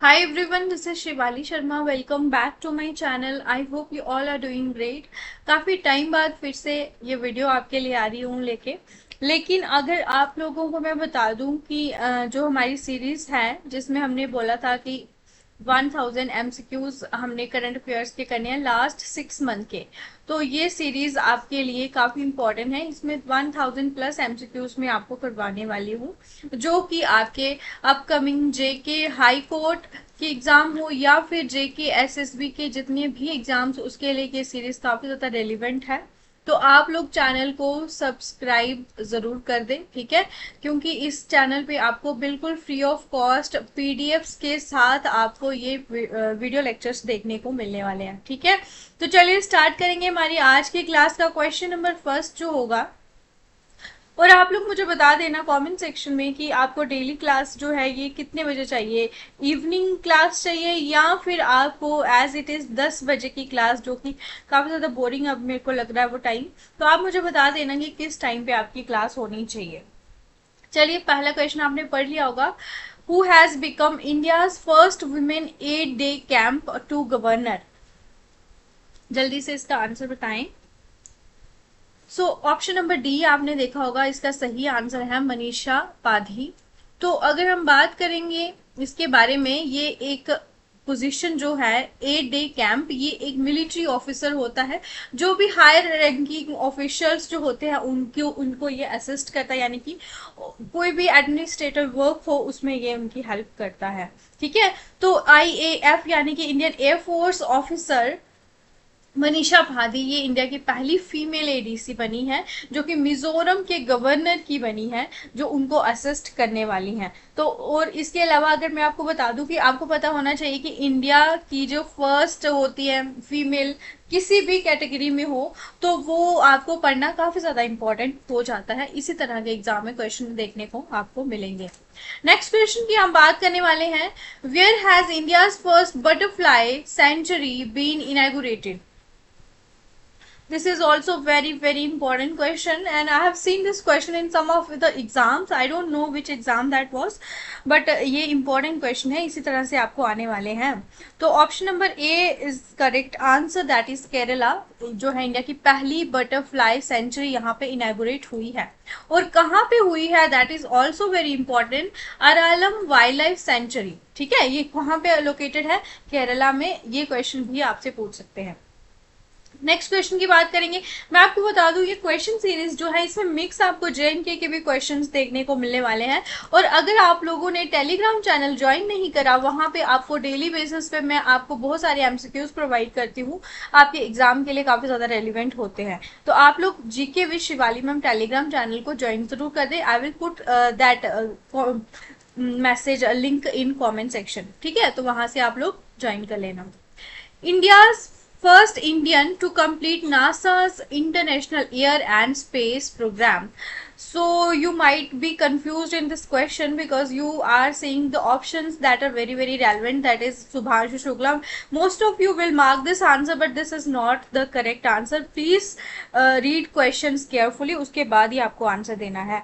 Hi everyone, this is Shivali Sharma. Welcome back to my channel. I hope you all are doing great. काफ़ी time बाद फिर से ये video आपके लिए आ रही हूँ लेकिन अगर आप लोगों को मैं बता दूं कि जो हमारी सीरीज है जिसमें हमने बोला था कि 1000 MCQs हमने करंट अफेयर्स के करने हैं लास्ट 6 मंथ के. तो ये सीरीज आपके लिए काफ़ी इंपॉर्टेंट है. इसमें 1000+ MCQs में आपको करवाने वाली हूँ जो कि आपके अपकमिंग जेके हाई कोर्ट के एग्जाम हो या फिर जेके एसएसबी के जितने भी एग्जाम्स उसके लिए ये सीरीज काफी ज्यादा रेलिवेंट है. तो आप लोग चैनल को सब्सक्राइब जरूर कर दें, ठीक है, क्योंकि इस चैनल पे आपको बिल्कुल फ्री ऑफ कॉस्ट पीडीएफ्स के साथ आपको ये वीडियो लेक्चर्स देखने को मिलने वाले हैं. ठीक है, तो चलिए स्टार्ट करेंगे हमारी आज की क्लास का. क्वेश्चन नंबर फर्स्ट जो होगा, और आप लोग मुझे बता देना कमेंट सेक्शन में कि आपको डेली क्लास जो है ये कितने बजे चाहिए. इवनिंग क्लास चाहिए या फिर आपको एज इट इज 10 बजे की क्लास, जो कि काफी ज्यादा बोरिंग अब मेरे को लग रहा है वो टाइम. तो आप मुझे बता देना कि किस टाइम पे आपकी क्लास होनी चाहिए. चलिए, पहला क्वेश्चन आपने पढ़ लिया होगा. Who has become India's first women 8 day camp two governor. जल्दी से इसका आंसर बताएं. सो ऑप्शन नंबर डी आपने देखा होगा, इसका सही आंसर है मनीषा पाधी. तो अगर हम बात करेंगे इसके बारे में, ये एक पोजीशन जो है 8 डे कैंप, ये एक मिलिट्री ऑफिसर होता है जो भी हायर रैंकिंग ऑफिशियल्स जो होते हैं उनको ये असिस्ट करता है, यानी कि कोई भी एडमिनिस्ट्रेटिव वर्क हो उसमें ये उनकी हेल्प करता है. ठीक है, तो IAF यानी कि इंडियन एयरफोर्स ऑफिसर मनीषा भादी ये इंडिया की पहली फीमेल एडीसी बनी है जो कि मिजोरम के गवर्नर की बनी है, जो उनको असिस्ट करने वाली हैं. तो और इसके अलावा अगर मैं आपको बता दूं कि आपको पता होना चाहिए कि इंडिया की जो फर्स्ट होती है फीमेल किसी भी कैटेगरी में हो, तो वो आपको पढ़ना काफी ज्यादा इंपॉर्टेंट हो जाता है. इसी तरह के एग्जाम में क्वेश्चन देखने को आपको मिलेंगे. नेक्स्ट क्वेश्चन की हम बात करने वाले हैं. Where has India's first butterfly century been inaugurated. This is also very important question, and I have seen this question in some of the exams. I don't know which exam that was, but ये important question है, इसी तरह से आपको आने वाले हैं. तो option number A is correct answer, that is Kerala, जो है इंडिया की पहली बटरफ्लाई सेंचुरी यहाँ पे इनॉग्रेट हुई है. और कहाँ पे हुई है that is also very important, Aralam wild life sanctuary. ठीक है, ये कहाँ पे लोकेटेड है, केरला में. ये क्वेश्चन भी आपसे पूछ सकते हैं. नेक्स्ट क्वेश्चन की बात करेंगे. मैं आपको बता दूं ये क्वेश्चन सीरीज जो है इसमें मिक्स आपको JNK के भी क्वेश्चंस देखने को मिलने वाले हैं. और अगर आप लोगों ने टेलीग्राम चैनल ज्वाइन नहीं करा, वहां पे आपको डेली बेसिस पे मैं आपको बहुत सारे MCQs प्रोवाइड करती हूँ, आपके एग्जाम के लिए काफी ज्यादा रेलिवेंट होते हैं. तो आप लोग GK with Shivali ma'am Telegram channel को ज्वाइन जरूर कर दे. I will put that message link in comment section. ठीक है, तो वहां से आप लोग ज्वाइन कर लेना. India's first Indian to complete NASA's International Air and Space Program. So you might be confused in this question because you are seeing the options that are very relevant, that is Subhanshu Shukla. Most of you will mark this answer, but this is not the correct answer. Please read questions carefully, उसके बाद ही आपको answer देना है.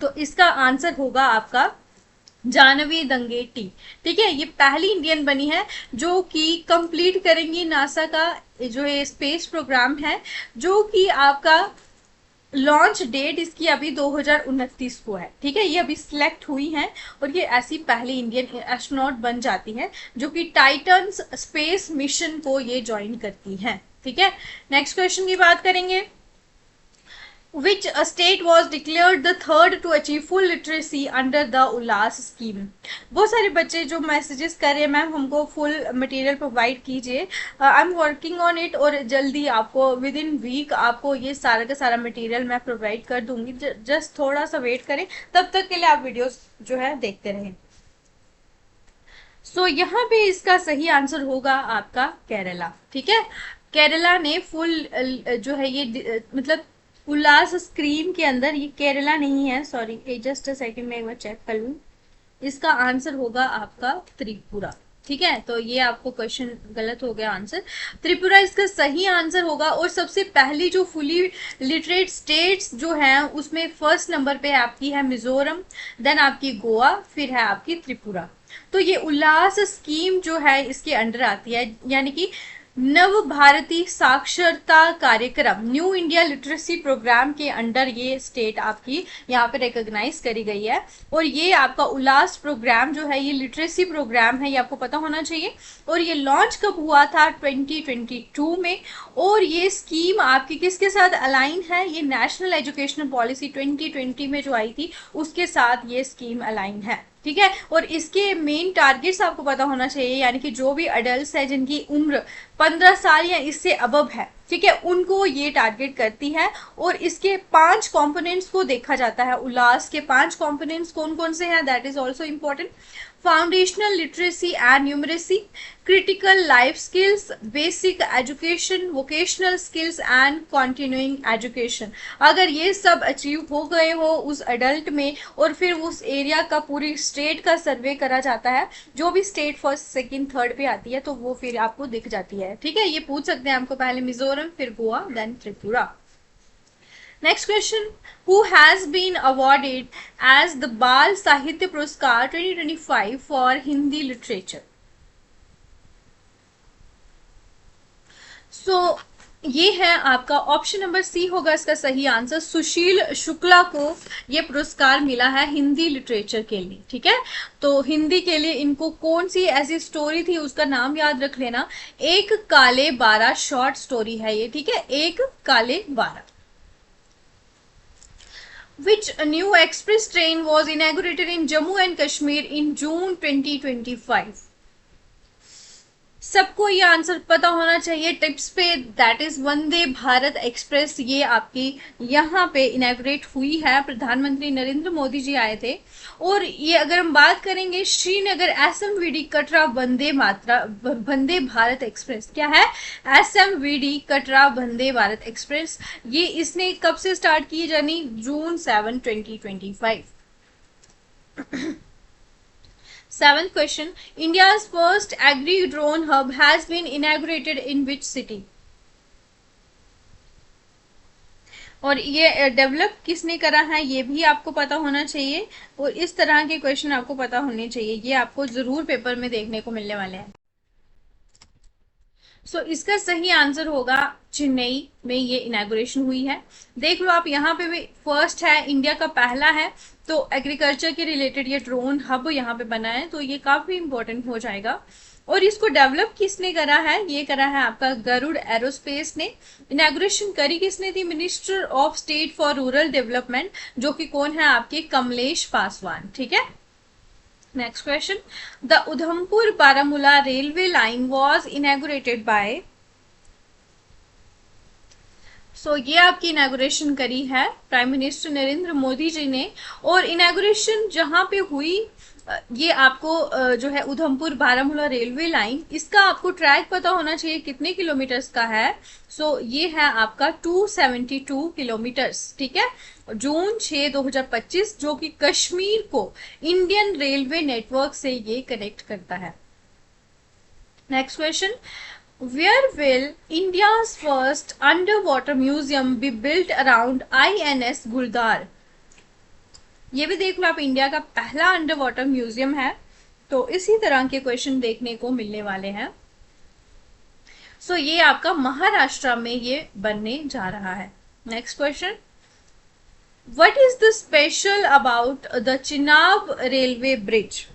तो इसका answer होगा आपका जानवी दंगेटी. ठीक है, ये पहली इंडियन बनी है जो कि कंप्लीट करेंगी नासा का जो ये स्पेस प्रोग्राम है, जो कि आपका लॉन्च डेट इसकी अभी 2029 को है. ठीक है, ये अभी सिलेक्ट हुई हैं और ये ऐसी पहली इंडियन एस्ट्रोनॉट बन जाती है जो कि टाइटन स्पेस मिशन को ये ज्वाइन करती हैं. ठीक है, नेक्स्ट क्वेश्चन की बात करेंगे. Which state was declared the third to achieve full literacy under the Ullas scheme. बहुत सारे बच्चे जो मैसेजेस कर रहे हैं मैम हमको फुल मटेरियल प्रोवाइड कीजिए. I am working on it और जल्दी आपको विद इन वीक आपको ये सारा का सारा मटेरियल मैं प्रोवाइड कर दूंगी. जस्ट थोड़ा सा वेट करें, तब तक के लिए आप वीडियोस जो है देखते रहें. सो यहाँ पे इसका सही आंसर होगा आपका केरला. ठीक है, केरला ने फुल जो है ये मतलब उल्लास स्क्रीम के अंदर, ये केरला नहीं है, सॉरी जस्ट अ सेकंड में एक बार चेक कर लूं. इसका आंसर होगा आपका त्रिपुरा. ठीक है, तो ये आपको क्वेश्चन गलत हो गया, आंसर त्रिपुरा इसका सही आंसर होगा. और सबसे पहली जो फुली लिटरेट स्टेट्स जो हैं उसमें फर्स्ट नंबर पे आपकी है मिजोरम, देन आपकी गोवा, फिर है आपकी त्रिपुरा. तो ये उल्लास स्कीम जो है इसके अंडर आती है, यानी कि नव भारतीय साक्षरता कार्यक्रम, न्यू इंडिया लिटरेसी प्रोग्राम के अंडर ये स्टेट आपकी यहाँ पे रिकॉग्नाइज करी गई है। और ये आपका उल्लास प्रोग्राम जो है ये लिटरेसी प्रोग्राम है, ये आपको पता होना चाहिए। और ये लॉन्च कब हुआ था? 2022 में। और ये स्कीम आपकी किसके साथ अलाइन है? ये नेशनल एजुकेशनल पॉलिसी 2020 में जो आई थी उसके साथ ये स्कीम अलाइन है, ठीक है। और इसके मेन टारगेट्स आपको पता होना चाहिए, यानी कि जो भी अडल्ट है जिनकी उम्र 15 साल या इससे अबव है, ठीक है, उनको ये टारगेट करती है। और इसके 5 कंपोनेंट्स को देखा जाता है। उल्लास के 5 कंपोनेंट्स कौन कौन से हैं? That is also important. Foundational literacy and numeracy, critical life skills, basic education, vocational skills and continuing education. अगर ये सब अचीव हो गए हो उस अडल्ट में, और फिर उस एरिया का पूरी स्टेट का सर्वे करा जाता है, जो भी स्टेट फर्स्ट सेकंड थर्ड पे आती है तो वो फिर आपको दिख जाती है, ठीक है। ये पूछ सकते हैं आपको, पहले मिजोरम, फिर Goa, then Tripura. Next question, who has been awarded as the Bal Sahitya Puraskar 2025 for Hindi literature? So ये है आपका ऑप्शन नंबर सी होगा इसका सही आंसर। सुशील शुक्ला को ये पुरस्कार मिला है हिंदी लिटरेचर के लिए, ठीक है। तो हिंदी के लिए इनको कौन सी ऐसी स्टोरी थी उसका नाम याद रख लेना, एक काले 12 शॉर्ट स्टोरी है ये, ठीक है, एक काले 12। Which new express train was inaugurated in Jammu and Kashmir in June 2025? सबको ये आंसर पता होना चाहिए टिप्स पे, that is Vande Bharat express. ये आपकी यहाँ पे इनॉग्रेट हुई है, प्रधानमंत्री नरेंद्र मोदी जी आए थे। और ये अगर हम बात करेंगे श्रीनगर SMVD कटरा वंदे भारत एक्सप्रेस, क्या है? SMVD Katra Vande Bharat express. ये इसने कब से स्टार्ट की journey? June 7, 2025। Seventh question, India's first agri-drone hub has been inaugurated in which city? और ये डेवलप किसने करा है ये भी आपको पता होना चाहिए। और इस तरह के क्वेश्चन आपको पता होने चाहिए, ये आपको जरूर पेपर में देखने को मिलने वाले हैं। सो इसका सही आंसर होगा चेन्नई में ये इनॉग्रेशन हुई है। देख लो आप, यहाँ पे भी फर्स्ट है, इंडिया का पहला है। तो एग्रीकल्चर के रिलेटेड ये ड्रोन हब यहाँ पे बना है, तो ये काफी इंपॉर्टेंट हो जाएगा। और इसको डेवलप किसने करा है? ये करा है आपका गरुड़ एरोस्पेस ने। इनॉग्रेशन करी किसने थी? Minister of state for rural development, जो कि कौन है? आपके कमलेश पासवान, ठीक है। Next question, the Udhampur Baramulla railway line was inaugurated by? सो ये आपकी इनॉग्रेशन करी है प्राइम मिनिस्टर नरेंद्र मोदी जी ने। और इनॉग्रेशन जहां पे हुई, ये आपको जो है उधमपुर बारामूला रेलवे लाइन, इसका आपको ट्रैक पता होना चाहिए कितने किलोमीटर्स का है। सो ये है आपका 272 किलोमीटर्स, ठीक है। जून 6, 2025, जो कि कश्मीर को इंडियन रेलवे नेटवर्क से ये कनेक्ट करता है। Next question, Where will India's first underwater museum be built around INS गुलदार? ये भी देख लो आप, इंडिया का पहला अंडर वाटर म्यूजियम है। तो इसी तरह के क्वेश्चन देखने को मिलने वाले हैं। सो ये आपका महाराष्ट्र में ये बनने जा रहा है। Next question, what is the special about the Chenab railway bridge?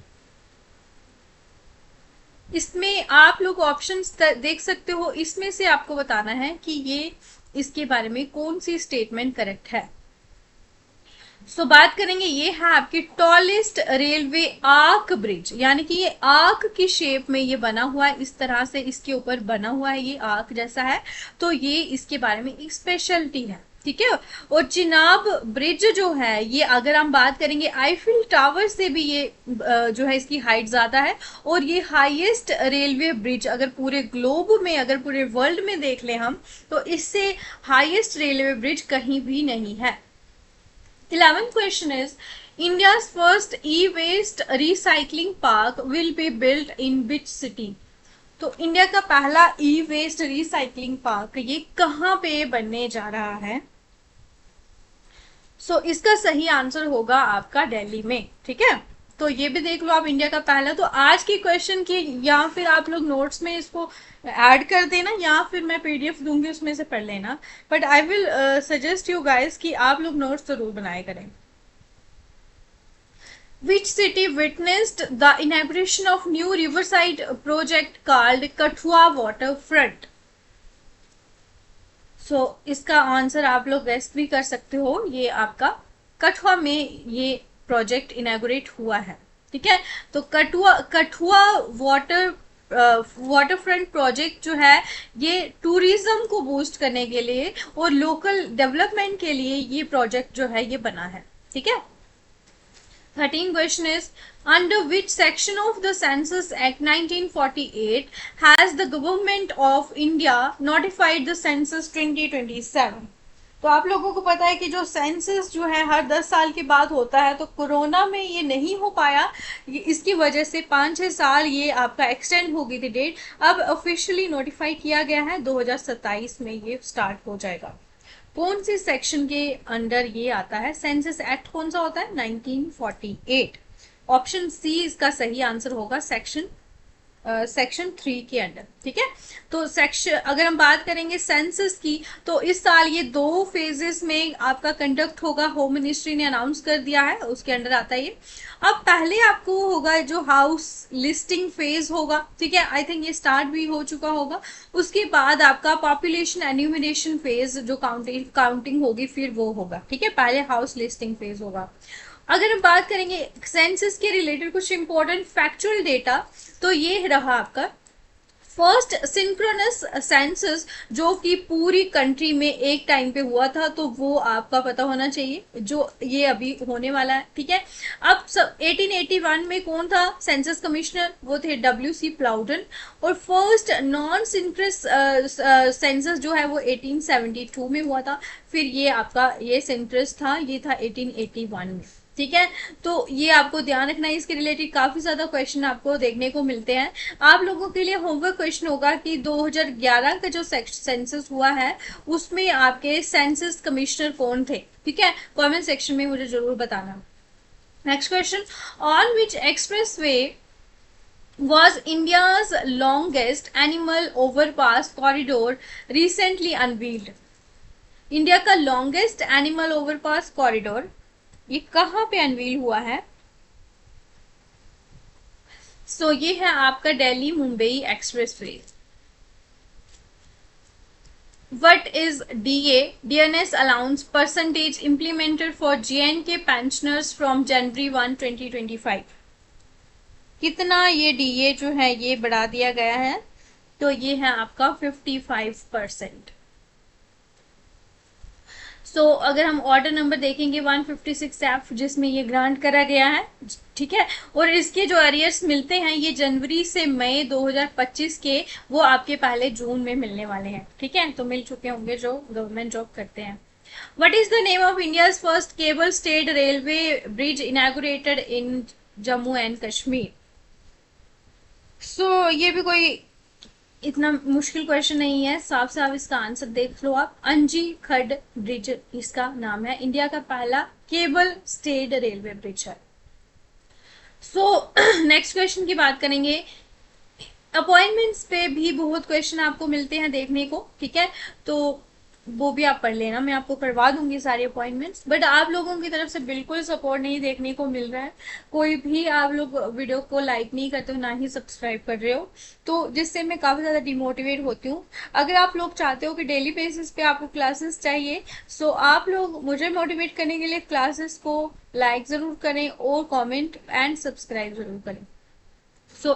इसमें आप लोग ऑप्शंस देख सकते हो, इसमें से आपको बताना है कि ये इसके बारे में कौन सी स्टेटमेंट करेक्ट है। सो बात करेंगे, ये है आपकी टॉलेस्ट रेलवे आर्क ब्रिज, यानी कि ये आर्क की शेप में ये बना हुआ है, इस तरह से इसके ऊपर बना हुआ है, ये आर्क जैसा है। तो ये इसके बारे में एक स्पेशलिटी है, ठीक है। और चिनाब ब्रिज जो है, ये अगर हम बात करेंगे आईफिल टावर से भी ये जो है इसकी हाइट ज्यादा है। और ये हाईएस्ट रेलवे ब्रिज अगर पूरे ग्लोब में, अगर पूरे वर्ल्ड में देख ले हम, तो इससे हाईएस्ट रेलवे ब्रिज कहीं भी नहीं है। 11th question is, India's first e-waste recycling park will be built in which city? तो इंडिया का पहला ई वेस्ट रिसाइकलिंग पार्क ये कहाँ पे बनने जा रहा है? सो इसका सही आंसर होगा आपका दिल्ली में, ठीक है। तो ये भी देख लो आप, इंडिया का पहला। तो आज की क्वेश्चन की या फिर आप लोग नोट्स में इसको ऐड कर देना, या फिर मैं पीडीएफ दूंगी उसमें से पढ़ लेना, but I will suggest you guys कि आप लोग नोट्स जरूर बनाए करें। Which city witnessed the inauguration of new riverside project called Kathua Waterfront? इसका आंसर आप लोग गेस भी कर सकते हो, ये आपका कठुआ में ये प्रोजेक्ट इनॉग्रेट हुआ है। ठीक है, तो कठुआ वाटर फ्रंट प्रोजेक्ट जो है ये टूरिज्म को बूस्ट करने के लिए और लोकल डेवलपमेंट के लिए ये प्रोजेक्ट जो है ये बना है। ठीक है, 13 question is, under which section of the Census Act 1948 has the government of India notified the census 2027? तो आप लोगों को पता है कि जो सेंसस जो है हर 10 साल के बाद होता है, तो कोरोना में ये नहीं हो पाया, इसकी वजह से 5-6 साल ये आपका एक्सटेंड हो गई थी डेट। अब ऑफिशियली नोटिफाई किया गया है, 2027 में ये स्टार्ट हो जाएगा। कौन सी सेक्शन के अंडर ये आता है? सेंसस एक्ट कौन सा होता है? 1948। ऑप्शन सी इसका सही आंसर होगा, सेक्शन 3 के अंडर। ठीक है, तो सेक्शन अगर हम बात करेंगे सेंसस की, तो इस साल ये 2 फेजेस में आपका कंडक्ट होगा, होम मिनिस्ट्री ने अनाउंस कर दिया है, उसके अंडर आता है ये। अब पहले आपको होगा जो हाउस लिस्टिंग फेज होगा, ठीक है, आई थिंक ये स्टार्ट भी हो चुका होगा। उसके बाद आपका पॉपुलेशन एन्यूमरेशन फेज जो काउंटिंग होगी फिर वो होगा। ठीक है, पहले हाउस लिस्टिंग फेज होगा। अगर हम बात करेंगे सेंसस के रिलेटेड कुछ इंपॉर्टेंट फैक्चुअल डेटा, तो ये रहा आपका फर्स्ट सिंक्रोनस सेंसस जो कि पूरी कंट्री में एक टाइम पे हुआ था, तो वो आपका पता होना चाहिए, जो ये अभी होने वाला है। ठीक है, अब सब 1881 में कौन था सेंसस कमिश्नर? वो थे WC प्लाउडन। और फर्स्ट नॉन सिंक्रस सेंसस जो है वो 1872 में हुआ था। फिर ये आपका ये सेंट्रस था, ये था 1881 में। ठीक है, तो ये आपको ध्यान रखना है, इसके रिलेटेड काफी ज्यादा क्वेश्चन आपको देखने को मिलते हैं। आप लोगों के लिए होमवर्क क्वेश्चन होगा कि 2011 का जो सेंसस हुआ है उसमें आपके सेंसस कमिश्नर कौन थे। ठीक है, कमेंट सेक्शन में मुझे जरूर बताना। Next question, on which express way was India's longest animal overpass corridor recently unveiled? India का लॉन्गेस्ट एनिमल ओवरपास कॉरिडोर ये कहाँ पे अनवील हुआ है? ये है आपका Delhi Mumbai expressway. What is DA DNS allowance percentage implemented for J&K pensioners from January 1, 2025? कितना ये DA जो है ये बढ़ा दिया गया है? तो ये है आपका 55%। अगर हम ऑर्डर नंबर देखेंगे 156F जिसमें ये ग्रांट करा गया है। ठीक है, और इसके जो अरियर्स मिलते हैं ये जनवरी से मई 2025 के, वो आपके पहले जून में मिलने वाले हैं। ठीक है, तो मिल चुके होंगे जो गवर्नमेंट जॉब करते हैं। What is the name of India's first cable stayed railway bridge inaugurated in Jammu and Kashmir? ये भी कोई इतना मुश्किल क्वेश्चन नहीं है, साफ साफ इसका आंसर देख लो आप, अंजी खड ब्रिज इसका नाम है, इंडिया का पहला केबल स्टेड रेलवे ब्रिज है। नेक्स्ट क्वेश्चन की बात करेंगे, अपॉइंटमेंट्स पे भी बहुत क्वेश्चन आपको मिलते हैं देखने को। ठीक है, तो वो भी आप पढ़ लेना, मैं आपको करवा दूंगी सारे अपॉइंटमेंट्स, बट आप लोगों की तरफ से बिल्कुल सपोर्ट नहीं देखने को मिल रहा है। कोई भी आप लोग वीडियो को लाइक नहीं करते हो, ना ही सब्सक्राइब कर रहे हो, तो जिससे मैं काफ़ी ज़्यादा डिमोटिवेट होती हूँ। अगर आप लोग चाहते हो कि डेली बेसिस पे आपको क्लासेस चाहिए, आप लोग मुझे मोटिवेट करने के लिए क्लासेस को लाइक ज़रूर करें और कॉमेंट एंड सब्सक्राइब ज़रूर करें।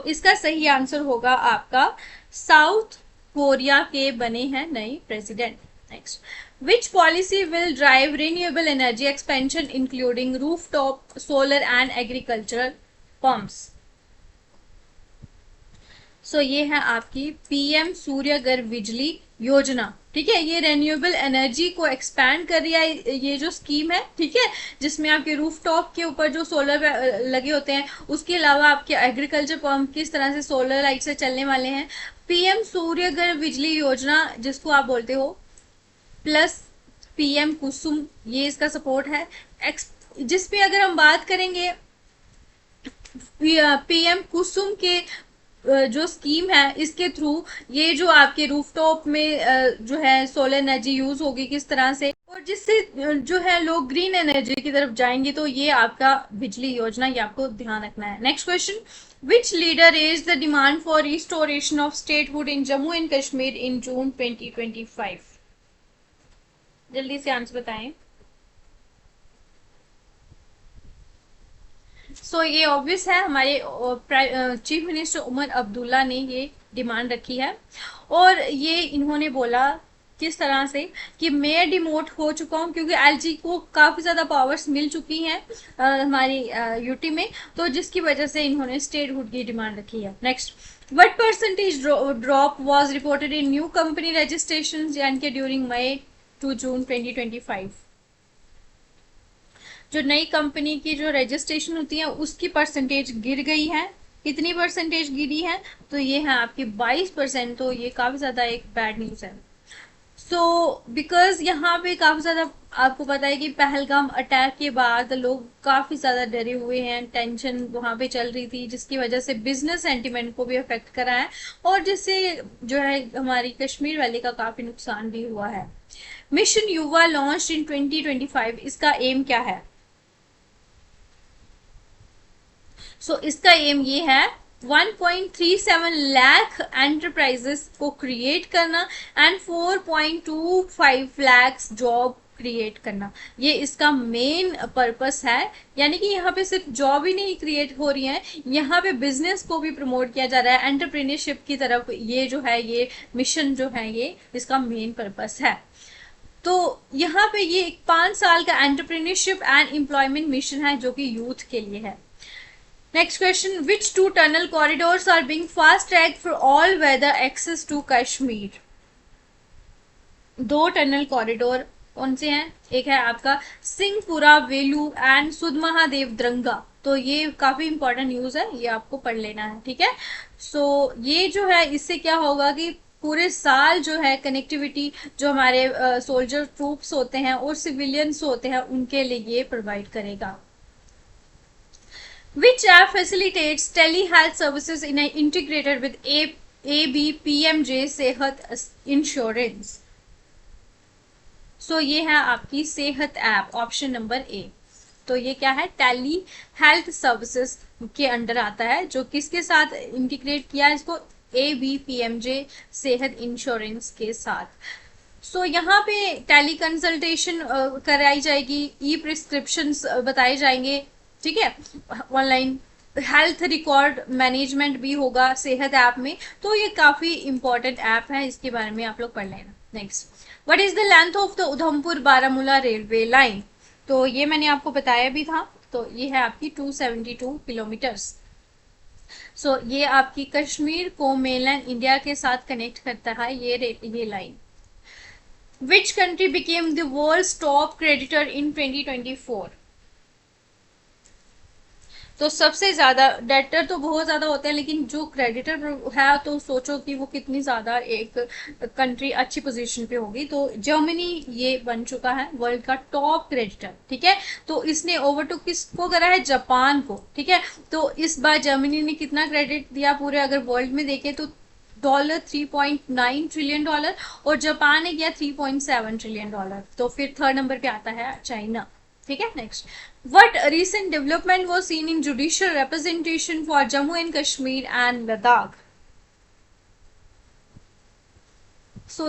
इसका सही आंसर होगा आपका साउथ कोरिया के बने हैं नए president. Next, which policy will drive renewable energy expansion including rooftop solar and agricultural pumps? ये है आपकी PM सूर्यघर बिजली योजना। ठीक है, ये रेन्यूएबल एनर्जी को एक्सपैंड कर रही है, ये जो स्कीम है। ठीक है, जिसमें आपके रूफटॉप के ऊपर जो सोलर लगे होते हैं, उसके अलावा आपके एग्रीकल्चर पंप किस तरह से सोलर लाइट से चलने वाले हैं। PM सूर्यघर बिजली योजना जिसको आप बोलते हो प्लस PM कुसुम, ये इसका सपोर्ट है। जिसपे अगर हम बात करेंगे पीएम कुसुम के जो स्कीम है इसके थ्रू ये जो आपके रूफटॉप में जो है सोलर एनर्जी यूज होगी किस तरह से, और जिससे जो है लोग ग्रीन एनर्जी की तरफ जाएंगे, तो ये आपका बिजली योजना, ये आपको ध्यान रखना है। Next question, which leader raise the demand for restoration of statehood in Jammu and Kashmir in June 2025? जल्दी से आंसर बताएं। ये ऑब्वियस है, हमारे चीफ मिनिस्टर उमर अब्दुल्ला ने ये डिमांड रखी है, और ये इन्होंने बोला किस तरह से कि मैं डिमोट हो चुका हूँ क्योंकि एलजी को काफी ज्यादा पावर्स मिल चुकी हैं हमारी यूटी में, तो जिसकी वजह से इन्होंने स्टेटहुड की डिमांड रखी है। Next, what percentage drop was reported in new company registrations यानी कि ड्यूरिंग मई टू जून 2025? जो नई कंपनी की जो रजिस्ट्रेशन होती है उसकी परसेंटेज गिर गई है। कितनी परसेंटेज गिरी है? तो ये है आपकी 22%। तो ये काफी ज्यादा एक बैड न्यूज है। बिकॉज यहाँ पे काफी ज्यादा आपको पता है कि पहलगाम अटैक के बाद लोग काफी ज्यादा डरे हुए हैं, टेंशन वहां पे चल रही थी, जिसकी वजह से बिजनेस सेंटिमेंट को भी अफेक्ट करा है, और जिससे जो है हमारी कश्मीर वैली का काफी नुकसान भी हुआ है। मिशन युवा लॉन्च इन 2025, इसका एम क्या है? इसका एम ये है 1.37 लाख एंटरप्राइजेस को क्रिएट करना एंड 4.25 लाख जॉब क्रिएट करना। ये इसका मेन पर्पस है, यानी कि यहाँ पे सिर्फ जॉब ही नहीं क्रिएट हो रही है, यहाँ पे बिजनेस को भी प्रमोट किया जा रहा है, एंटरप्रेन्योरशिप की तरफ। ये जो है ये मिशन जो है ये इसका मेन पर्पस है। तो यहाँ पे ये एक 5 साल का एंटरप्रेन्योरशिप एंड एम्प्लॉयमेंट मिशन है जो कि यूथ के लिए है। Next question, which two tunnel corridors are being fast tracked for all weather access to Kashmir? दो टनल कॉरिडोर कौन से हैं? एक है आपका सिंहपुरा वेलू एंड सुध महादेव द्रंगा। तो ये काफी इंपॉर्टेंट न्यूज है, ये आपको पढ़ लेना है, ठीक है। ये जो है इससे क्या होगा कि पूरे साल जो है कनेक्टिविटी जो हमारे सोल्जर ट्रूप्स होते हैं और सिविलियंस होते हैं उनके लिए ये प्रोवाइड करेगा। Which app facilitates telehealth services in integrated with ABPMJ सेहत इंश्योरेंस? ये है आपकी सेहत ऐप, ऑप्शन नंबर ए। तो ये क्या है? टेली हेल्थ सर्विसेज के अंडर आता है, जो किसके साथ इंटीग्रेट किया है इसको? ABPMJ सेहत इंश्योरेंस के साथ। यहाँ पे टेली कंसल्टेशन कराई जाएगी, ई प्रिस्क्रिप्शन बताए जाएंगे, ठीक है, ऑनलाइन हेल्थ रिकॉर्ड मैनेजमेंट भी होगा सेहत ऐप में। तो ये काफी इंपॉर्टेंट ऐप है, इसके बारे में आप लोग पढ़ लेना। Next, what is the length of the Udhampur Baramulla railway line? तो ये मैंने आपको बताया भी था, तो ये है आपकी 272 किलोमीटर्स। ये आपकी कश्मीर को मेनलैंड इंडिया के साथ कनेक्ट करता है ये line. Which country became the world's top creditor in 2024? तो सबसे ज्यादा डेटर तो बहुत ज्यादा होते हैं, लेकिन जो क्रेडिटर है तो सोचो कि वो कितनी ज्यादा एक कंट्री अच्छी पोजीशन पे होगी। तो जर्मनी ये बन चुका है वर्ल्ड का टॉप क्रेडिटर, ठीक है। तो इसने ओवरटेक किसको करा है? जापान को, ठीक है। तो इस बार जर्मनी ने कितना क्रेडिट दिया पूरे अगर वर्ल्ड में देखे तो $3.9 ट्रिलियन, और जापान ने किया $3.7 ट्रिलियन। तो फिर थर्ड नंबर पे आता है चाइना, ठीक है। Next, what recent development was seen in judicial representation for Jammu and Kashmir and Ladakh?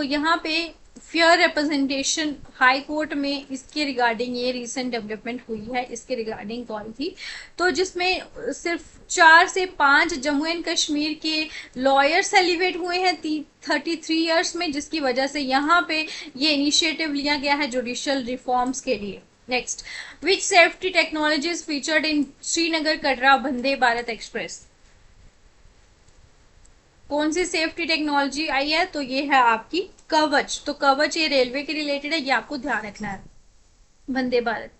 यहाँ पे फेयर रिप्रेजेंटेशन हाई कोर्ट में इसके रिगार्डिंग ये रिसेंट डेवलपमेंट हुई है, इसके रिगार्डिंग कॉल थी। तो जिसमें सिर्फ 4 से 5 जम्मू एंड कश्मीर के लॉयर्स एलिवेट हुए हैं 33 इयर्स में, जिसकी वजह से यहाँ पे ये इनिशिएटिव लिया गया है जुडिशियल रिफॉर्म्स के लिए। Next, which safety technologies featured in Srinagar Katra Vande Bharat express? कौन सी सेफ्टी टेक्नोलॉजी आई है? तो ये है आपकी कवच। तो कवच ये रेलवे के रिलेटेड है, ये आपको ध्यान रखना है। वंदे भारत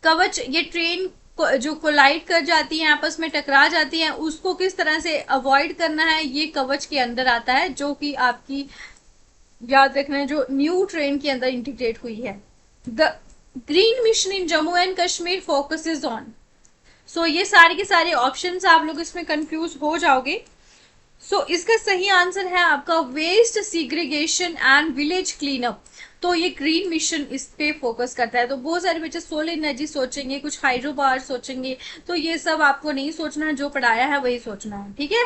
कवच, ये ट्रेन जो कोलाइड कर जाती है, आपस में टकरा जाती है, उसको किस तरह से अवॉइड करना है ये कवच के अंदर आता है, जो कि आपकी याद रखना है जो न्यू ट्रेन के अंदर इंटीग्रेट हुई है। The green mission in Jammu and Kashmir focuses on? So ये सारे के सारे ऑप्शंस आप लोग इसमें कंफ्यूज हो जाओगे। इसका सही आंसर है आपका वेस्ट सीग्रीगेशन एंड विलेज क्लीनअप। तो ये ग्रीन मिशन इस पे फोकस करता है। तो बहुत सारे बच्चे सोलर एनर्जी सोचेंगे, कुछ हाइड्रो पावर सोचेंगे, तो ये सब आपको नहीं सोचना है, जो पढ़ाया है वही सोचना है, ठीक है।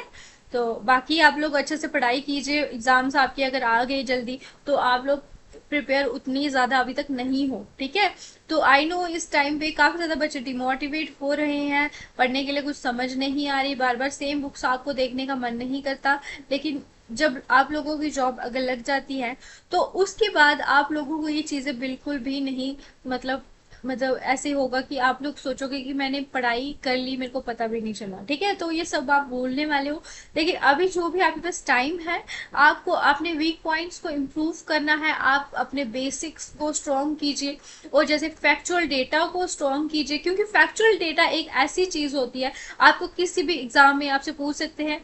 तो बाकी आप लोग अच्छे से पढ़ाई कीजिए, एग्जाम्स आपके अगर आ गए जल्दी तो आप लोग प्रिपेयर उतनी ज्यादा अभी तक नहीं हो, ठीक है। तो आई नो इस टाइम पे काफी ज्यादा बच्चे डिमोटिवेट हो रहे हैं, पढ़ने के लिए कुछ समझ नहीं आ रही, बार बार सेम बुक्स आपको देखने का मन नहीं करता। लेकिन जब आप लोगों की जॉब अगर लग जाती है तो उसके बाद आप लोगों को ये चीजें बिल्कुल भी नहीं, मतलब ऐसे होगा कि आप लोग सोचोगे कि मैंने पढ़ाई कर ली, मेरे को पता भी नहीं चला, ठीक है। तो ये सब आप बोलने वाले हो। लेकिन अभी जो भी आपके पास टाइम है, आपको अपने वीक पॉइंट्स को इम्प्रूव करना है, आप अपने बेसिक्स को स्ट्रॉन्ग कीजिए और जैसे फैक्चुअल डेटा को स्ट्रॉन्ग कीजिए, क्योंकि फैक्चुअल डेटा एक ऐसी चीज होती है, आपको किसी भी एग्जाम में आपसे पूछ सकते हैं।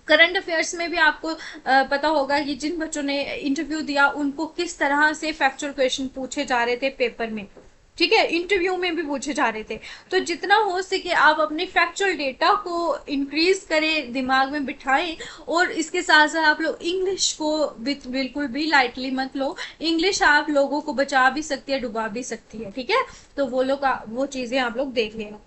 करंट अफेयर्स में भी आपको पता होगा कि जिन बच्चों ने इंटरव्यू दिया उनको किस तरह से फैक्चुअल क्वेश्चन पूछे जा रहे थे पेपर में, ठीक है, इंटरव्यू में भी पूछे जा रहे थे। तो जितना हो सके आप अपने फैक्चुअल डेटा को इंक्रीज करें, दिमाग में बिठाएं। और इसके साथ साथ आप लोग इंग्लिश को बिल्कुल भी लाइटली मत लो। इंग्लिश आप लोगों को बचा भी सकती है, डुबा भी सकती है, ठीक है। तो वो चीजें आप लोग देख लेना।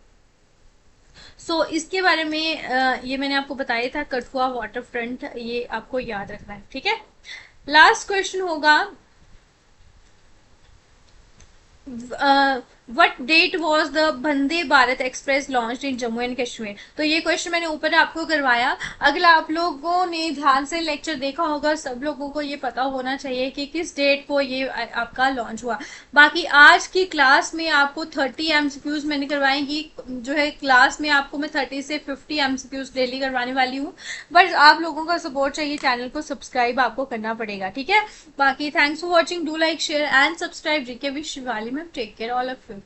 इसके बारे में ये मैंने आपको बताया था, कठुआ वाटर फ्रंट, ये आपको याद रखना है, ठीक है। लास्ट क्वेश्चन होगा, what date was the Vande Bharat Express launch in Jammu and Kashmir. तो ये क्वेश्चन मैंने ऊपर आपको करवाया। अगला आप लोगों ने ध्यान से लेक्चर देखा होगा, सब लोगों को ये पता होना चाहिए कि किस डेट को ये आपका लॉन्च हुआ। बाकी आज की क्लास में आपको 30 एमसीक्यूज मैंने करवाएंगी, जो है क्लास में आपको मैं 30 से 50 एमसीक्यूज डेली करवाने वाली हूँ। बट आप लोगों का सपोर्ट चाहिए, चैनल को सब्सक्राइब आपको करना पड़ेगा, ठीक है। बाकी thanks for watching, do like share and subscribe. GK with Shivali ma'am, take care all of you.